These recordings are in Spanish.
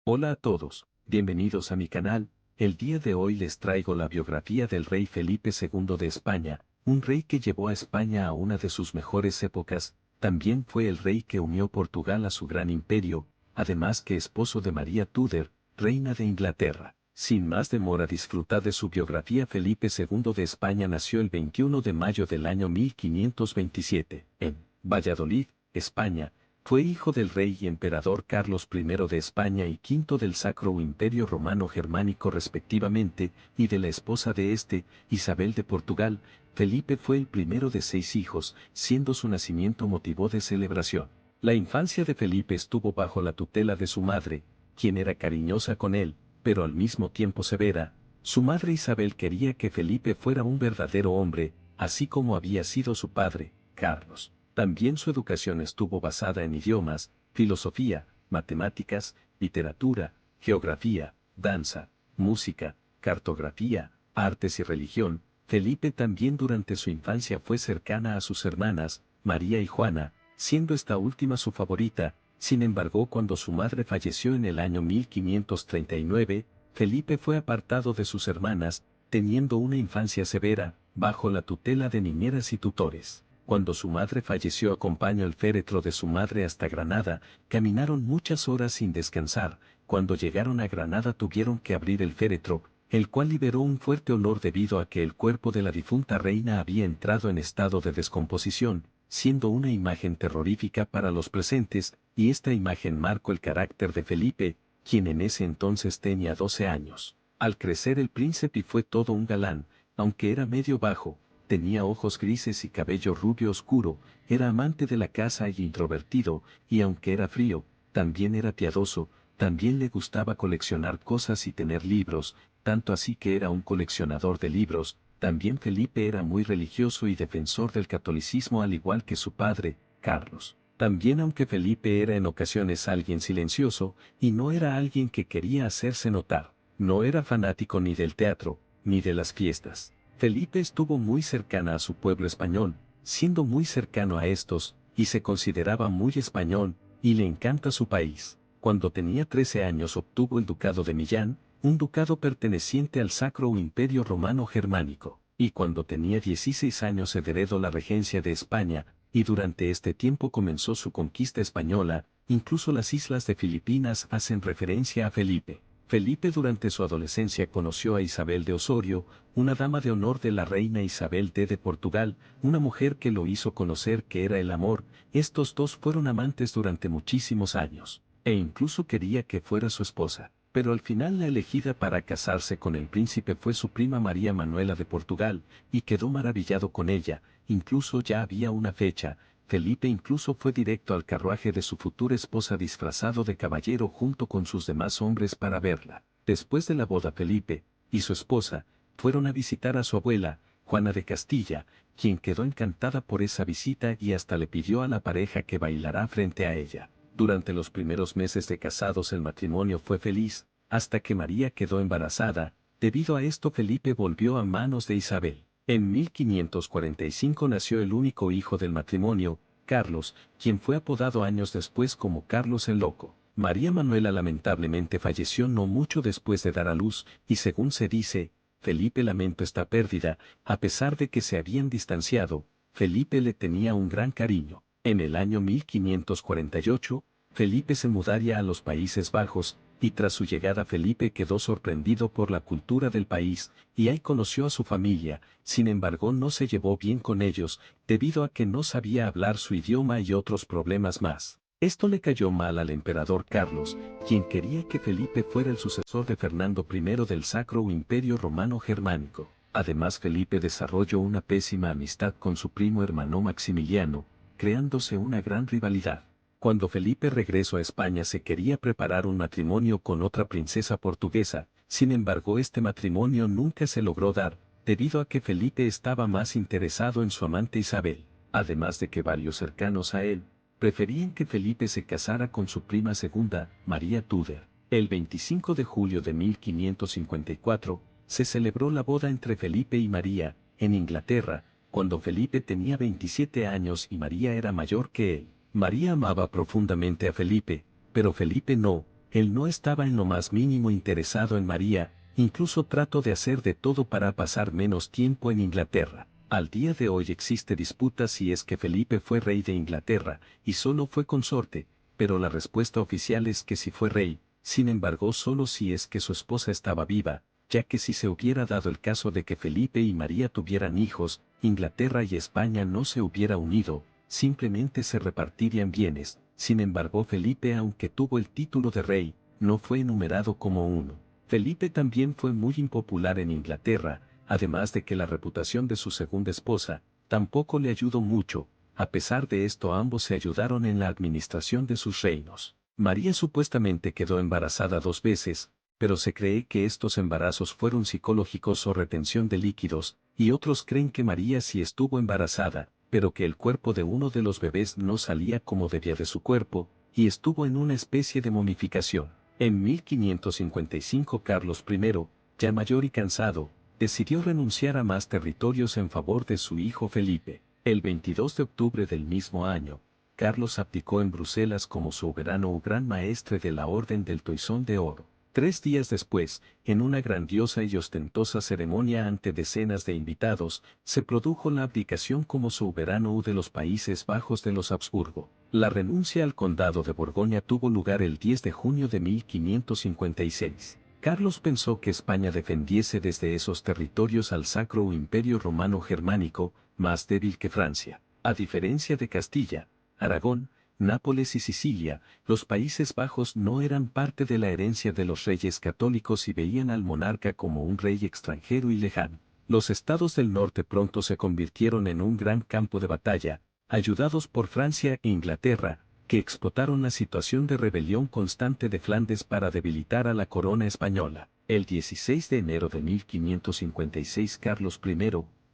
Hola a todos, bienvenidos a mi canal. El día de hoy les traigo la biografía del rey Felipe II de España, un rey que llevó a España a una de sus mejores épocas. También fue el rey que unió Portugal a su gran imperio, además que esposo de María Tudor, reina de Inglaterra. Sin más demora, disfrutar de su biografía. Felipe II de España nació el 21 de mayo del año 1527, en Valladolid, España. Fue hijo del rey y emperador Carlos I de España y V del Sacro Imperio Romano Germánico respectivamente, y de la esposa de este, Isabel de Portugal. Felipe fue el primero de 6 hijos, siendo su nacimiento motivo de celebración. La infancia de Felipe estuvo bajo la tutela de su madre, quien era cariñosa con él, pero al mismo tiempo severa. Su madre Isabel quería que Felipe fuera un verdadero hombre, así como había sido su padre, Carlos. También su educación estuvo basada en idiomas, filosofía, matemáticas, literatura, geografía, danza, música, cartografía, artes y religión. Felipe también durante su infancia fue cercana a sus hermanas, María y Juana, siendo esta última su favorita. Sin embargo, cuando su madre falleció en el año 1539, Felipe fue apartado de sus hermanas, teniendo una infancia severa, bajo la tutela de niñeras y tutores. Cuando su madre falleció, acompañó el féretro de su madre hasta Granada. Caminaron muchas horas sin descansar. Cuando llegaron a Granada tuvieron que abrir el féretro, el cual liberó un fuerte olor debido a que el cuerpo de la difunta reina había entrado en estado de descomposición, siendo una imagen terrorífica para los presentes, y esta imagen marcó el carácter de Felipe, quien en ese entonces tenía 12 años. Al crecer el príncipe fue todo un galán, aunque era medio bajo. Tenía ojos grises y cabello rubio oscuro, era amante de la caza y introvertido, y aunque era frío, también era piadoso. También le gustaba coleccionar cosas y tener libros, tanto así que era un coleccionador de libros. También Felipe era muy religioso y defensor del catolicismo al igual que su padre, Carlos. También, aunque Felipe era en ocasiones alguien silencioso, y no era alguien que quería hacerse notar, no era fanático ni del teatro, ni de las fiestas. Felipe estuvo muy cercana a su pueblo español, siendo muy cercano a estos, y se consideraba muy español, y le encanta su país. Cuando tenía 13 años obtuvo el ducado de Millán, un ducado perteneciente al Sacro Imperio Romano Germánico, y cuando tenía 16 años heredó la regencia de España, y durante este tiempo comenzó su conquista española. Incluso las islas de Filipinas hacen referencia a Felipe. Felipe durante su adolescencia conoció a Isabel de Osorio, una dama de honor de la reina Isabel de Portugal, una mujer que lo hizo conocer que era el amor. Estos dos fueron amantes durante muchísimos años, e incluso quería que fuera su esposa. Pero al final la elegida para casarse con el príncipe fue su prima María Manuela de Portugal, y quedó maravillado con ella. Incluso ya había una fecha. Felipe incluso fue directo al carruaje de su futura esposa disfrazado de caballero junto con sus demás hombres para verla. Después de la boda, Felipe y su esposa fueron a visitar a su abuela, Juana de Castilla, quien quedó encantada por esa visita y hasta le pidió a la pareja que bailara frente a ella. Durante los primeros meses de casados el matrimonio fue feliz, hasta que María quedó embarazada. Debido a esto Felipe volvió a manos de Isabel. En 1545 nació el único hijo del matrimonio, Carlos, quien fue apodado años después como Carlos el Loco. María Manuela lamentablemente falleció no mucho después de dar a luz, y según se dice, Felipe lamentó esta pérdida. A pesar de que se habían distanciado, Felipe le tenía un gran cariño. En el año 1548, Felipe se mudaría a los Países Bajos, y tras su llegada Felipe quedó sorprendido por la cultura del país, y ahí conoció a su familia. Sin embargo, no se llevó bien con ellos, debido a que no sabía hablar su idioma y otros problemas más. Esto le cayó mal al emperador Carlos, quien quería que Felipe fuera el sucesor de Fernando I del Sacro Imperio Romano Germánico. Además, Felipe desarrolló una pésima amistad con su primo hermano Maximiliano, creándose una gran rivalidad. Cuando Felipe regresó a España se quería preparar un matrimonio con otra princesa portuguesa. Sin embargo, este matrimonio nunca se logró dar, debido a que Felipe estaba más interesado en su amante Isabel. Además de que varios cercanos a él preferían que Felipe se casara con su prima segunda, María Tudor. El 25 de julio de 1554, se celebró la boda entre Felipe y María, en Inglaterra, cuando Felipe tenía 27 años y María era mayor que él. María amaba profundamente a Felipe, pero Felipe no. Él no estaba en lo más mínimo interesado en María, incluso trató de hacer de todo para pasar menos tiempo en Inglaterra. Al día de hoy existe disputa si es que Felipe fue rey de Inglaterra y solo fue consorte, pero la respuesta oficial es que sí fue rey, sin embargo solo si es que su esposa estaba viva, ya que si se hubiera dado el caso de que Felipe y María tuvieran hijos, Inglaterra y España no se hubiera unido, simplemente se repartirían bienes. Sin embargo, Felipe, aunque tuvo el título de rey, no fue enumerado como uno. Felipe también fue muy impopular en Inglaterra, además de que la reputación de su segunda esposa tampoco le ayudó mucho. A pesar de esto, ambos se ayudaron en la administración de sus reinos. María supuestamente quedó embarazada 2 veces, pero se cree que estos embarazos fueron psicológicos o retención de líquidos, y otros creen que María sí estuvo embarazada, pero que el cuerpo de uno de los bebés no salía como debía de su cuerpo, y estuvo en una especie de momificación. En 1555 Carlos I, ya mayor y cansado, decidió renunciar a más territorios en favor de su hijo Felipe. El 22 de octubre del mismo año, Carlos abdicó en Bruselas como soberano o gran maestre de la Orden del Toisón de Oro. 3 días después, en una grandiosa y ostentosa ceremonia ante decenas de invitados, se produjo la abdicación como soberano de los Países Bajos de los Habsburgo. La renuncia al condado de Borgoña tuvo lugar el 10 de junio de 1556. Carlos pensó que España defendiese desde esos territorios al Sacro Imperio Romano Germánico, más débil que Francia. A diferencia de Castilla, Aragón, Nápoles y Sicilia, los Países Bajos no eran parte de la herencia de los reyes católicos y veían al monarca como un rey extranjero y lejano. Los estados del norte pronto se convirtieron en un gran campo de batalla, ayudados por Francia e Inglaterra, que explotaron la situación de rebelión constante de Flandes para debilitar a la corona española. El 16 de enero de 1556 Carlos I,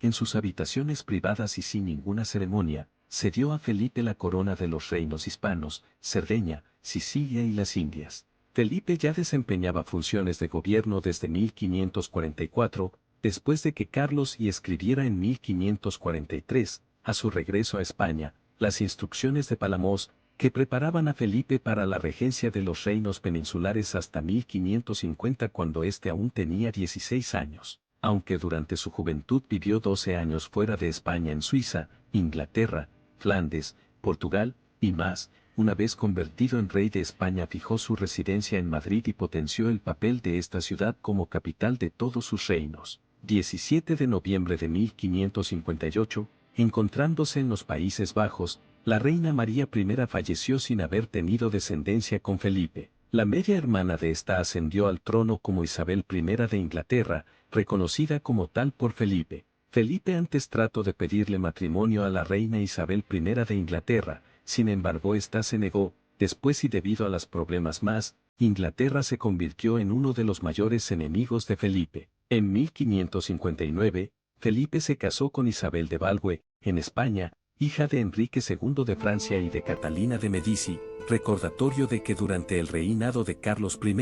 en sus habitaciones privadas y sin ninguna ceremonia, cedió a Felipe la corona de los reinos hispanos, Cerdeña, Sicilia y las Indias. Felipe ya desempeñaba funciones de gobierno desde 1544, después de que Carlos y escribiera en 1543, a su regreso a España, las instrucciones de Palamos, que preparaban a Felipe para la regencia de los reinos peninsulares hasta 1550 cuando éste aún tenía 16 años. Aunque durante su juventud vivió 12 años fuera de España en Suiza, Inglaterra, Flandes, Portugal, y más, una vez convertido en rey de España fijó su residencia en Madrid y potenció el papel de esta ciudad como capital de todos sus reinos. 17 de noviembre de 1558, encontrándose en los Países Bajos, la reina María I falleció sin haber tenido descendencia con Felipe. La media hermana de esta ascendió al trono como Isabel I de Inglaterra, reconocida como tal por Felipe. Felipe antes trató de pedirle matrimonio a la reina Isabel I de Inglaterra, sin embargo esta se negó. Después y debido a los problemas más, Inglaterra se convirtió en uno de los mayores enemigos de Felipe. En 1559, Felipe se casó con Isabel de Valois, en España, hija de Enrique II de Francia y de Catalina de Medici, recordatorio de que durante el reinado de Carlos I,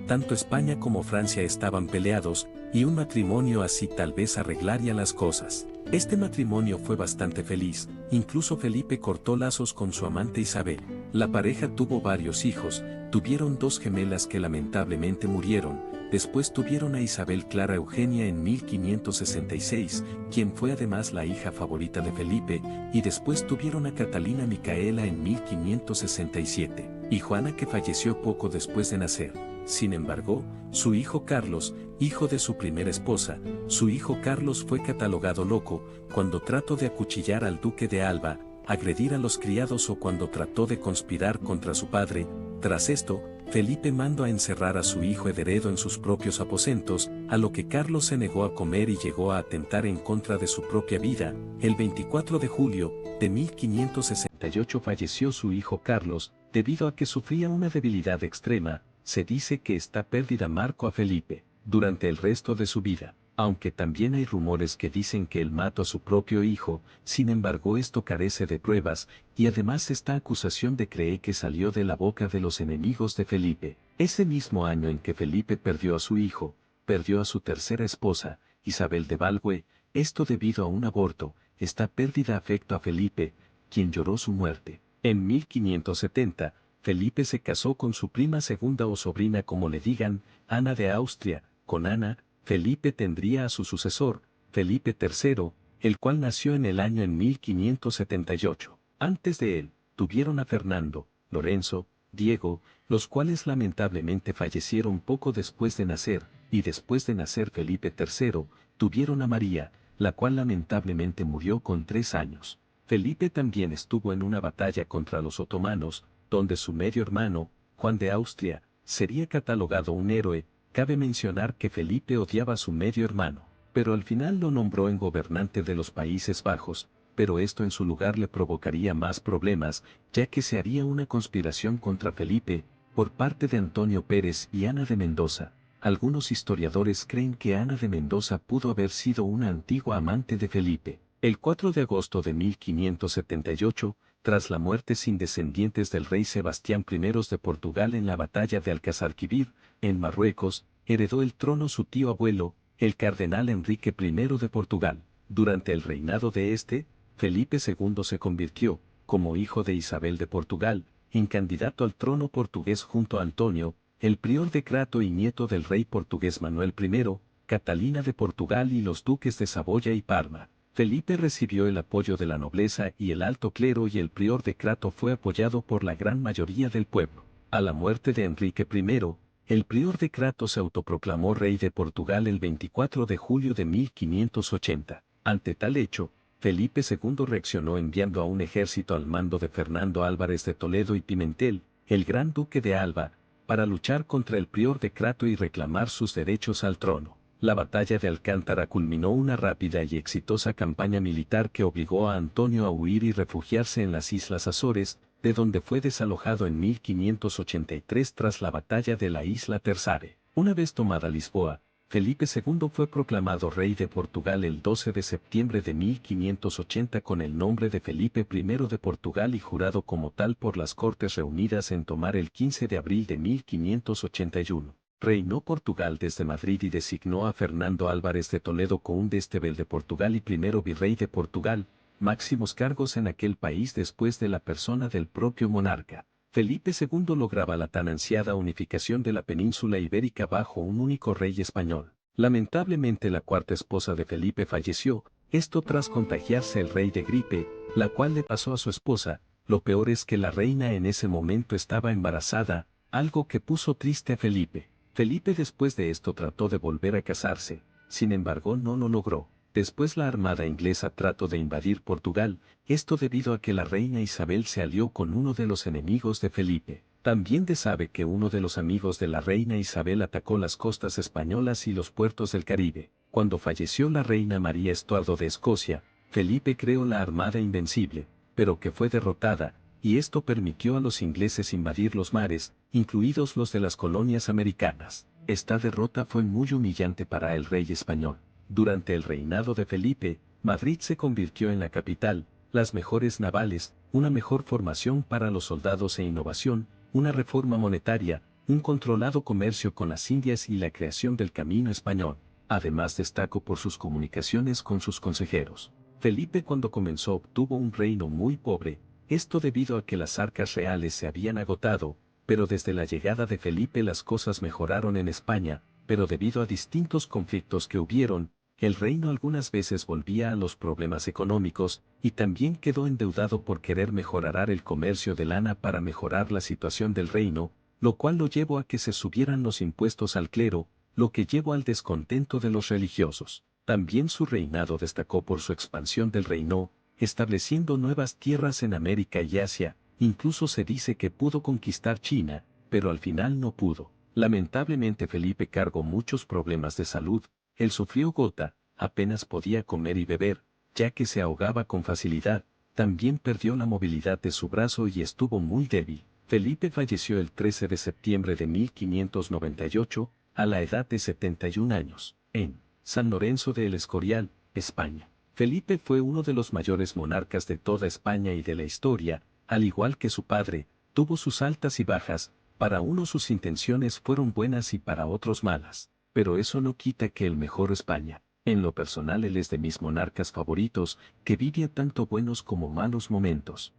tanto España como Francia estaban peleados, y un matrimonio así tal vez arreglaría las cosas. Este matrimonio fue bastante feliz, incluso Felipe cortó lazos con su amante Isabel. La pareja tuvo varios hijos, tuvieron 2 gemelas que lamentablemente murieron, después tuvieron a Isabel Clara Eugenia en 1566, quien fue además la hija favorita de Felipe, y después tuvieron a Catalina Micaela en 1567, y Juana que falleció poco después de nacer. Sin embargo, su hijo Carlos, hijo de su primera esposa, su hijo Carlos fue catalogado loco cuando trató de acuchillar al duque de Alba, agredir a los criados o cuando trató de conspirar contra su padre. Tras esto, Felipe mandó a encerrar a su hijo heredero en sus propios aposentos, a lo que Carlos se negó a comer y llegó a atentar en contra de su propia vida. El 24 de julio de 1568 falleció su hijo Carlos, debido a que sufría una debilidad extrema. Se dice que esta pérdida marcó a Felipe durante el resto de su vida, aunque también hay rumores que dicen que él mató a su propio hijo. Sin embargo esto carece de pruebas, y además esta acusación de cree que salió de la boca de los enemigos de Felipe. Ese mismo año en que Felipe perdió a su hijo, perdió a su tercera esposa, Isabel de Valois, esto debido a un aborto. Esta pérdida afectó a Felipe, quien lloró su muerte. En 1570, Felipe se casó con su prima segunda o sobrina como le digan, Ana de Austria. Con Ana, Felipe tendría a su sucesor, Felipe III, el cual nació en el año en 1578. Antes de él, tuvieron a Fernando, Lorenzo, Diego, los cuales lamentablemente fallecieron poco después de nacer, y después de nacer Felipe III, tuvieron a María, la cual lamentablemente murió con 3 años. Felipe también estuvo en una batalla contra los otomanos, donde su medio hermano, Juan de Austria, sería catalogado un héroe. Cabe mencionar que Felipe odiaba a su medio hermano, pero al final lo nombró en gobernante de los Países Bajos, pero esto en su lugar le provocaría más problemas, ya que se haría una conspiración contra Felipe, por parte de Antonio Pérez y Ana de Mendoza. Algunos historiadores creen que Ana de Mendoza pudo haber sido una antigua amante de Felipe. El 4 de agosto de 1578, tras la muerte sin descendientes del rey Sebastián I de Portugal en la batalla de Alcázarquivir, en Marruecos, heredó el trono su tío abuelo, el cardenal Enrique I de Portugal. Durante el reinado de este, Felipe II se convirtió, como hijo de Isabel de Portugal, en candidato al trono portugués junto a Antonio, el prior de Crato y nieto del rey portugués Manuel I, Catalina de Portugal y los duques de Saboya y Parma. Felipe recibió el apoyo de la nobleza y el alto clero y el prior de Crato fue apoyado por la gran mayoría del pueblo. A la muerte de Enrique I, el prior de Crato se autoproclamó rey de Portugal el 24 de julio de 1580. Ante tal hecho, Felipe II reaccionó enviando a un ejército al mando de Fernando Álvarez de Toledo y Pimentel, el gran duque de Alba, para luchar contra el prior de Crato y reclamar sus derechos al trono. La batalla de Alcántara culminó una rápida y exitosa campaña militar que obligó a Antonio a huir y refugiarse en las Islas Azores, de donde fue desalojado en 1583 tras la batalla de la isla Terzare. Una vez tomada Lisboa, Felipe II fue proclamado rey de Portugal el 12 de septiembre de 1580 con el nombre de Felipe I de Portugal y jurado como tal por las Cortes reunidas en Tomar el 15 de abril de 1581. Reinó Portugal desde Madrid y designó a Fernando Álvarez de Toledo conde Estebel de Portugal y primero virrey de Portugal, máximos cargos en aquel país después de la persona del propio monarca. Felipe II lograba la tan ansiada unificación de la península ibérica bajo un único rey español. Lamentablemente la cuarta esposa de Felipe falleció, esto tras contagiarse el rey de gripe, la cual le pasó a su esposa. Lo peor es que la reina en ese momento estaba embarazada, algo que puso triste a Felipe. Felipe después de esto trató de volver a casarse, sin embargo no lo logró. Después la armada inglesa trató de invadir Portugal, esto debido a que la reina Isabel se alió con uno de los enemigos de Felipe. También se sabe que uno de los amigos de la reina Isabel atacó las costas españolas y los puertos del Caribe. Cuando falleció la reina María Estuardo de Escocia, Felipe creó la Armada Invencible, pero que fue derrotada, y esto permitió a los ingleses invadir los mares, incluidos los de las colonias americanas. Esta derrota fue muy humillante para el rey español. Durante el reinado de Felipe, Madrid se convirtió en la capital, las mejores navales, una mejor formación para los soldados e innovación, una reforma monetaria, un controlado comercio con las Indias y la creación del Camino Español. Además destacó por sus comunicaciones con sus consejeros. Felipe cuando comenzó obtuvo un reino muy pobre, esto debido a que las arcas reales se habían agotado, pero desde la llegada de Felipe las cosas mejoraron en España, pero debido a distintos conflictos que hubieron, el reino algunas veces volvía a los problemas económicos, y también quedó endeudado por querer mejorar el comercio de lana para mejorar la situación del reino, lo cual lo llevó a que se subieran los impuestos al clero, lo que llevó al descontento de los religiosos. También su reinado destacó por su expansión del reino, estableciendo nuevas tierras en América y Asia, incluso se dice que pudo conquistar China, pero al final no pudo. Lamentablemente Felipe cargó muchos problemas de salud. Él sufrió gota, apenas podía comer y beber, ya que se ahogaba con facilidad, también perdió la movilidad de su brazo y estuvo muy débil. Felipe falleció el 13 de septiembre de 1598, a la edad de 71 años, en San Lorenzo de El Escorial, España. Felipe fue uno de los mayores monarcas de toda España y de la historia, al igual que su padre, tuvo sus altas y bajas, para unos sus intenciones fueron buenas y para otros malas. Pero eso no quita que el mejor España. En lo personal él es de mis monarcas favoritos, que vive tanto buenos como malos momentos.